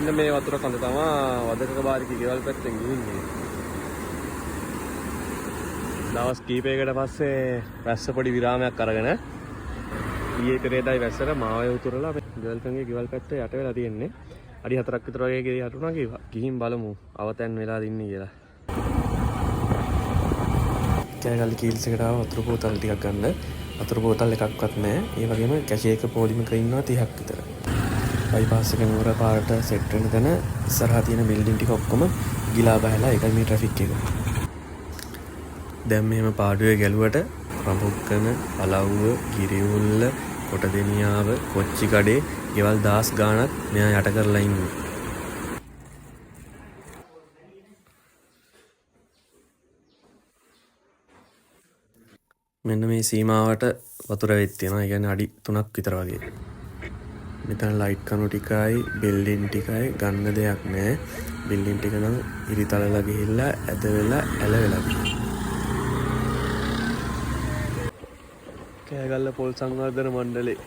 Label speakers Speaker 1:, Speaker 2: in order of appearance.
Speaker 1: මෙන්න මේ වතුර කඳ තමයි වදකක බාරිකේ ගෙවල් පැත්තෙන් ගිහින්නේ. දවස් කීපයකට පස්සේ වැස්ස පොඩි විරාමයක් අරගෙන ඊයේ පෙරේදායි වැස්සට මාවය උතුරලා ගෙවල් කංගේ ගෙවල් පැත්තේ යට වෙලා තියෙන්නේ. අඩි 4ක් විතර වගේ ගෙඩි හටුණා කිව්වා. ගිහින් බලමු අවතැන් වෙලා දින්නේ කියලා. කෑගල්ලි කීල්ස් එකට ආව වතුර බෝතල් ටිකක් ගන්න. වතුර බෝතල් එකක්වත් නැහැ. ඒ වගේම කැෂේ එක පොලිමක ඉන්නවා 30ක් විතර. බයිපාස් එක නුවර පාරට සෙට් වෙන තැන ඉස්සරහා තියෙන බිල්ඩින් ටික ඔක්කොම ගිලා බහලා ඒකයි මේ ට්‍රැෆික් එක. දැන් මෙහෙම පාඩුවේ ගැලුවට රඹුක්කන, පලව්ව, කිරිඋල්ල, කොටදෙනියාව, කොච්චිකඩේ ගෙවල් 10 ගාණක් මෙයා යට කරලා ඉන්නේ. මෙන්න මේ සීමාවට වතුර වෙත් තියෙනවා. ඒ කියන්නේ අඩි 3ක් විතර වගේ. මෙතන ලයිට් කණු ටිකයි බිල්ඩින් ටිකයි ගන්න දෙයක් නැහැ. බිල්ඩින් ටික නම් ඉරිතලලා ගිහිල්ලා ඇද වෙලා ඇල වෙලා තියෙනවා. කෑගල්ල පොල් සංවර්ධන මණ්ඩලේ